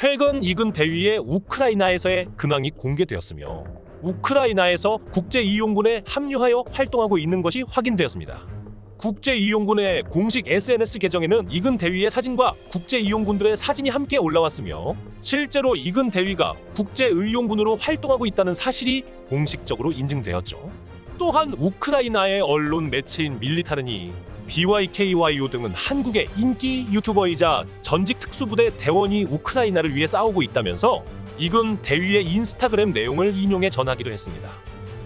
최근 이근 대위의 우크라이나에서의 근황이 공개되었으며 우크라이나에서 국제이용군에 합류하여 활동하고 있는 것이 확인되었습니다. 국제이용군의 공식 SNS 계정에는 이근 대위의 사진과 국제이용군들의 사진이 함께 올라왔으며 실제로 이근 대위가 국제의용군으로 활동하고 있다는 사실이 공식적으로 인증되었죠. 또한 우크라이나의 언론 매체인 밀리타르니 BYKYO 등은 한국의 인기 유튜버이자 전직 특수부대 대원이 우크라이나를 위해 싸우고 있다면서 이근 대위의 인스타그램 내용을 인용해 전하기도 했습니다.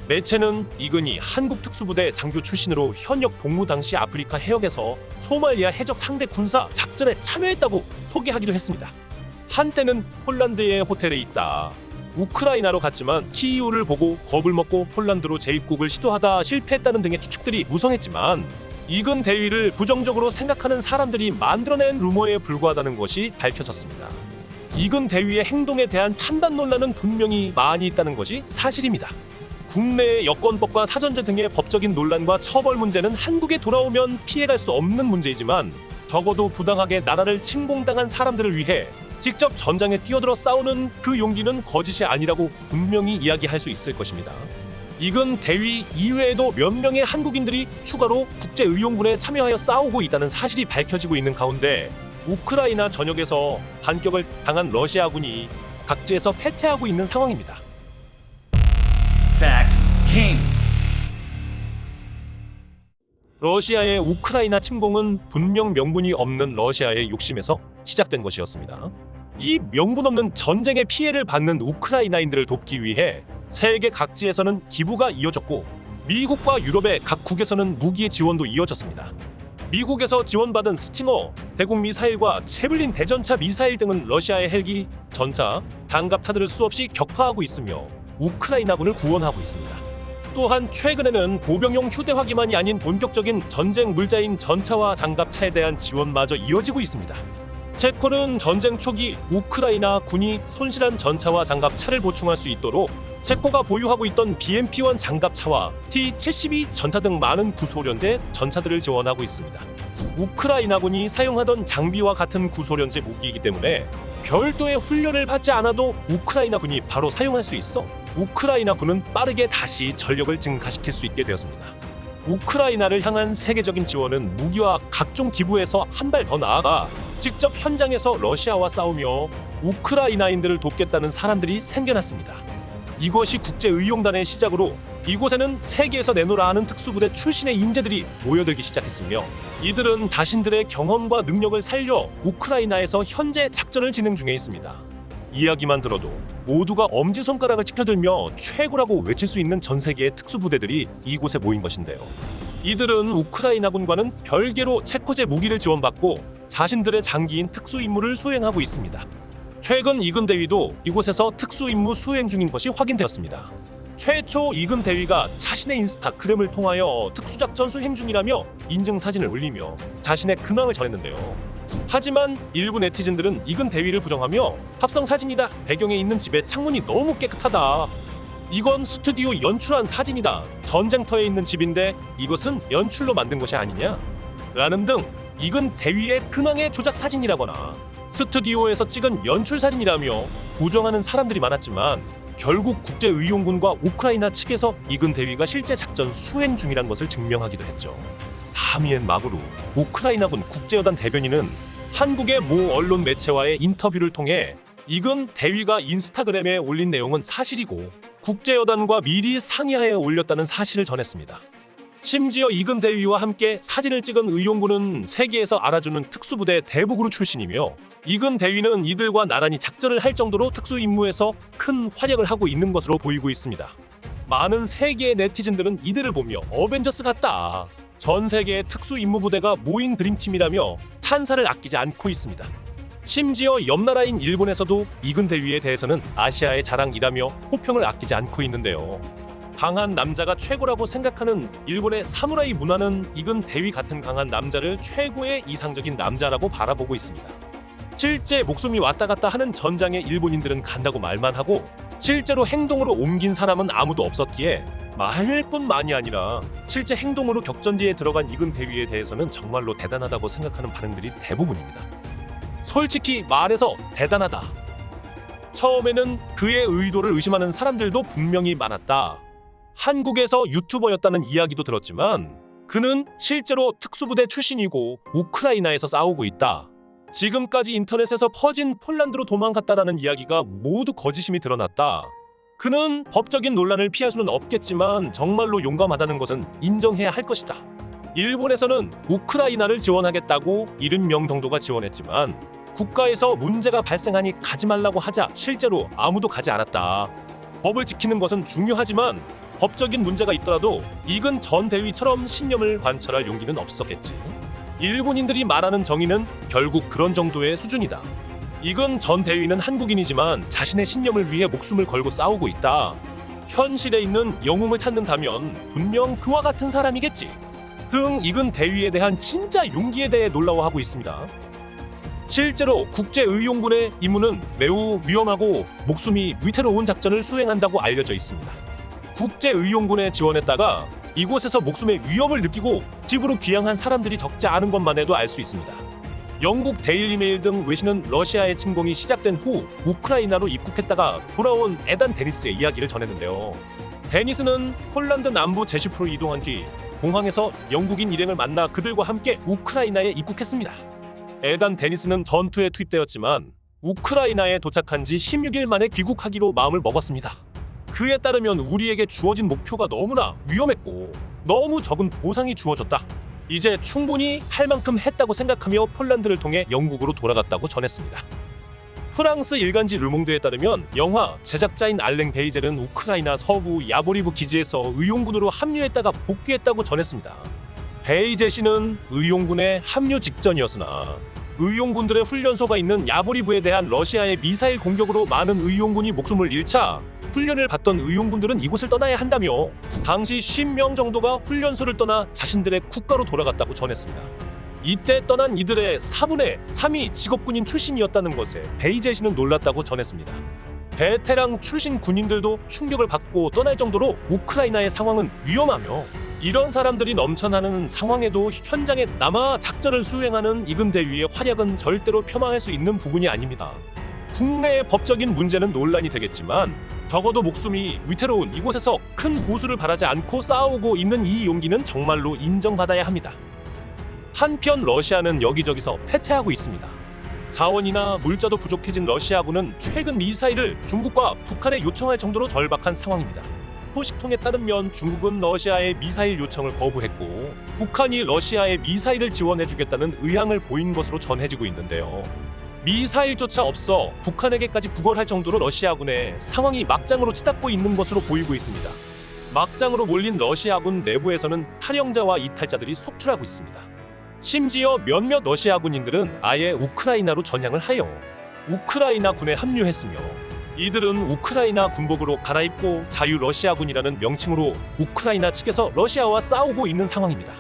매체는 이근이 한국 특수부대 장교 출신으로 현역 복무 당시 아프리카 해역에서 소말리아 해적 상대 군사 작전에 참여했다고 소개하기도 했습니다. 한때는 폴란드의 호텔에 있다. 우크라이나로 갔지만 키이우를 보고 겁을 먹고 폴란드로 재입국을 시도하다 실패했다는 등의 추측들이 무성했지만 이근 대위를 부정적으로 생각하는 사람들이 만들어낸 루머에 불과하다는 것이 밝혀졌습니다. 이근 대위의 행동에 대한 찬반 논란은 분명히 많이 있다는 것이 사실입니다. 국내의 여권법과 사전제 등의 법적인 논란과 처벌 문제는 한국에 돌아오면 피해갈 수 없는 문제이지만 적어도 부당하게 나라를 침공당한 사람들을 위해 직접 전장에 뛰어들어 싸우는 그 용기는 거짓이 아니라고 분명히 이야기할 수 있을 것입니다. 이근 대위 이외에도 몇 명의 한국인들이 추가로 국제의용군에 참여하여 싸우고 있다는 사실이 밝혀지고 있는 가운데 우크라이나 전역에서 반격을 당한 러시아군이 각지에서 패퇴하고 있는 상황입니다. Fact King. 러시아의 우크라이나 침공은 분명 명분이 없는 러시아의 욕심에서 시작된 것이었습니다. 이 명분 없는 전쟁의 피해를 받는 우크라이나인들을 돕기 위해 세계 각지에서는 기부가 이어졌고 미국과 유럽의 각 국에서는 무기의 지원도 이어졌습니다. 미국에서 지원받은 스팅어, 대공 미사일과 채블린 대전차 미사일 등은 러시아의 헬기, 전차, 장갑차들을 수없이 격파하고 있으며 우크라이나군을 구원하고 있습니다. 또한 최근에는 보병용 휴대화기만이 아닌 본격적인 전쟁 물자인 전차와 장갑차에 대한 지원마저 이어지고 있습니다. 체코는 전쟁 초기 우크라이나 군이 손실한 전차와 장갑차를 보충할 수 있도록 체코가 보유하고 있던 BMP-1 장갑차와 T-72 전타 등 많은 구소련제 전차들을 지원하고 있습니다. 우크라이나군이 사용하던 장비와 같은 구소련제 무기이기 때문에 별도의 훈련을 받지 않아도 우크라이나군이 바로 사용할 수 있어 우크라이나군은 빠르게 다시 전력을 증가시킬 수 있게 되었습니다. 우크라이나를 향한 세계적인 지원은 무기와 각종 기부에서 한 발 더 나아가 직접 현장에서 러시아와 싸우며 우크라이나인들을 돕겠다는 사람들이 생겨났습니다. 이것이 국제의용단의 시작으로 이곳에는 세계에서 내놓으라 하는 특수부대 출신의 인재들이 모여들기 시작했으며 이들은 자신들의 경험과 능력을 살려 우크라이나에서 현재 작전을 진행 중에 있습니다. 이야기만 들어도 모두가 엄지손가락을 치켜들며 최고라고 외칠 수 있는 전 세계의 특수부대들이 이곳에 모인 것인데요. 이들은 우크라이나군과는 별개로 체코제 무기를 지원받고 자신들의 장기인 특수임무를 수행하고 있습니다. 최근 이근 대위도 이곳에서 특수임무 수행 중인 것이 확인되었습니다. 최초 이근 대위가 자신의 인스타그램을 통하여 특수작전 수행 중이라며 인증사진을 올리며 자신의 근황을 전했는데요. 하지만 일부 네티즌들은 이근 대위를 부정하며 합성 사진이다. 배경에 있는 집의 창문이 너무 깨끗하다. 이건 스튜디오 연출한 사진이다. 전쟁터에 있는 집인데 이것은 연출로 만든 것이 아니냐? 라는 등 이근 대위의 근황의 조작 사진이라거나 스튜디오에서 찍은 연출 사진이라며 부정하는 사람들이 많았지만 결국 국제의용군과 우크라이나 측에서 이근 대위가 실제 작전 수행 중이란 것을 증명하기도 했죠. 다미엔 마그루 우크라이나군 국제여단 대변인은 한국의 모 언론 매체와의 인터뷰를 통해 이근 대위가 인스타그램에 올린 내용은 사실이고 국제여단과 미리 상의하에 올렸다는 사실을 전했습니다. 심지어 이근 대위와 함께 사진을 찍은 의용군은 세계에서 알아주는 특수부대 대북으로 출신이며 이근 대위는 이들과 나란히 작전을 할 정도로 특수임무에서 큰 활약을 하고 있는 것으로 보이고 있습니다. 많은 세계의 네티즌들은 이들을 보며 어벤져스 같다. 전 세계의 특수임무부대가 모인 드림팀이라며 찬사를 아끼지 않고 있습니다. 심지어 옆나라인 일본에서도 이근 대위에 대해서는 아시아의 자랑이라며 호평을 아끼지 않고 있는데요. 강한 남자가 최고라고 생각하는 일본의 사무라이 문화는 이근 대위 같은 강한 남자를 최고의 이상적인 남자라고 바라보고 있습니다. 실제 목숨이 왔다 갔다 하는 전장에 일본인들은 간다고 말만 하고 실제로 행동으로 옮긴 사람은 아무도 없었기에 말뿐만이 아니라 실제 행동으로 격전지에 들어간 이근 대위에 대해서는 정말로 대단하다고 생각하는 반응들이 대부분입니다. 솔직히 말해서 대단하다. 처음에는 그의 의도를 의심하는 사람들도 분명히 많았다. 한국에서 유튜버였다는 이야기도 들었지만 그는 실제로 특수부대 출신이고 우크라이나에서 싸우고 있다. 지금까지 인터넷에서 퍼진 폴란드로 도망갔다라는 이야기가 모두 거짓임이 드러났다. 그는 법적인 논란을 피할 수는 없겠지만 정말로 용감하다는 것은 인정해야 할 것이다. 일본에서는 우크라이나를 지원하겠다고 70명 정도가 지원했지만 국가에서 문제가 발생하니 가지 말라고 하자 실제로 아무도 가지 않았다. 법을 지키는 것은 중요하지만 법적인 문제가 있더라도 이근 전 대위처럼 신념을 관철할 용기는 없었겠지. 일본인들이 말하는 정의는 결국 그런 정도의 수준이다. 이근 전 대위는 한국인이지만 자신의 신념을 위해 목숨을 걸고 싸우고 있다. 현실에 있는 영웅을 찾는다면 분명 그와 같은 사람이겠지. 등 이근 대위에 대한 진짜 용기에 대해 놀라워하고 있습니다. 실제로 국제의용군의 임무는 매우 위험하고 목숨이 위태로운 작전을 수행한다고 알려져 있습니다. 국제의용군에 지원했다가 이곳에서 목숨의 위협을 느끼고 집으로 귀향한 사람들이 적지 않은 것만 해도 알 수 있습니다. 영국 데일리메일 등 외신은 러시아의 침공이 시작된 후 우크라이나로 입국했다가 돌아온 에단 데니스의 이야기를 전했는데요. 데니스는 폴란드 남부 제슈프로 이동한 뒤 공항에서 영국인 일행을 만나 그들과 함께 우크라이나에 입국했습니다. 에단 데니스는 전투에 투입되었지만 우크라이나에 도착한 지 16일 만에 귀국하기로 마음을 먹었습니다. 그에 따르면 우리에게 주어진 목표가 너무나 위험했고 너무 적은 보상이 주어졌다. 이제 충분히 할 만큼 했다고 생각하며 폴란드를 통해 영국으로 돌아갔다고 전했습니다. 프랑스 일간지 르몽드에 따르면 영화 제작자인 알랭 베이젤은 우크라이나 서부 야보리브 기지에서 의용군으로 합류했다가 복귀했다고 전했습니다. 베이젤 씨는 의용군에 합류 직전이었으나 의용군들의 훈련소가 있는 야보리브에 대한 러시아의 미사일 공격으로 많은 의용군이 목숨을 잃자 훈련을 받던 의용군들은 이곳을 떠나야 한다며 당시 10명 정도가 훈련소를 떠나 자신들의 국가로 돌아갔다고 전했습니다. 이때 떠난 이들의 4분의 3이 직업군인 출신이었다는 것에 베이젤 씨는 놀랐다고 전했습니다. 베테랑 출신 군인들도 충격을 받고 떠날 정도로 우크라이나의 상황은 위험하며 이런 사람들이 넘쳐나는 상황에도 현장에 남아 작전을 수행하는 이근 대위의 활약은 절대로 폄하할 수 있는 부분이 아닙니다. 국내의 법적인 문제는 논란이 되겠지만 적어도 목숨이 위태로운 이곳에서 큰 보수를 바라지 않고 싸우고 있는 이 용기는 정말로 인정받아야 합니다. 한편 러시아는 여기저기서 패퇴하고 있습니다. 자원이나 물자도 부족해진 러시아군은 최근 미사일을 중국과 북한에 요청할 정도로 절박한 상황입니다. 소식통에 따르면 중국은 러시아의 미사일 요청을 거부했고 북한이 러시아에 미사일을 지원해주겠다는 의향을 보인 것으로 전해지고 있는데요. 미사일조차 없어 북한에게까지 구걸할 정도로 러시아군의 상황이 막장으로 치닫고 있는 것으로 보이고 있습니다. 막장으로 몰린 러시아군 내부에서는 탈영자와 이탈자들이 속출하고 있습니다. 심지어 몇몇 러시아 군인들은 아예 우크라이나로 전향을 하여 우크라이나 군에 합류했으며 이들은 우크라이나 군복으로 갈아입고 자유 러시아군이라는 명칭으로 우크라이나 측에서 러시아와 싸우고 있는 상황입니다.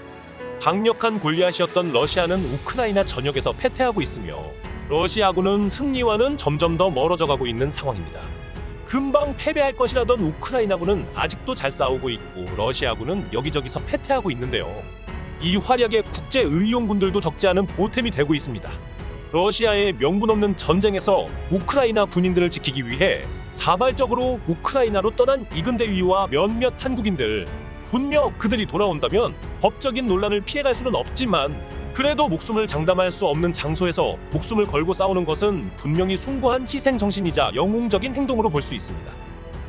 강력한 골리앗이었던 러시아는 우크라이나 전역에서 패퇴하고 있으며 러시아군은 승리와는 점점 더 멀어져 가고 있는 상황입니다. 금방 패배할 것이라던 우크라이나군은 아직도 잘 싸우고 있고 러시아군은 여기저기서 패퇴하고 있는데요. 이 활약에 국제의용군들도 적지 않은 보탬이 되고 있습니다. 러시아의 명분 없는 전쟁에서 우크라이나 군인들을 지키기 위해 자발적으로 우크라이나로 떠난 이근 대위와 몇몇 한국인들, 분명 그들이 돌아온다면 법적인 논란을 피해갈 수는 없지만 그래도 목숨을 장담할 수 없는 장소에서 목숨을 걸고 싸우는 것은 분명히 숭고한 희생정신이자 영웅적인 행동으로 볼 수 있습니다.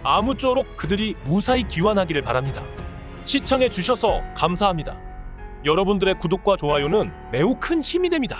아무쪼록 그들이 무사히 귀환하기를 바랍니다. 시청해 주셔서 감사합니다. 여러분들의 구독과 좋아요는 매우 큰 힘이 됩니다.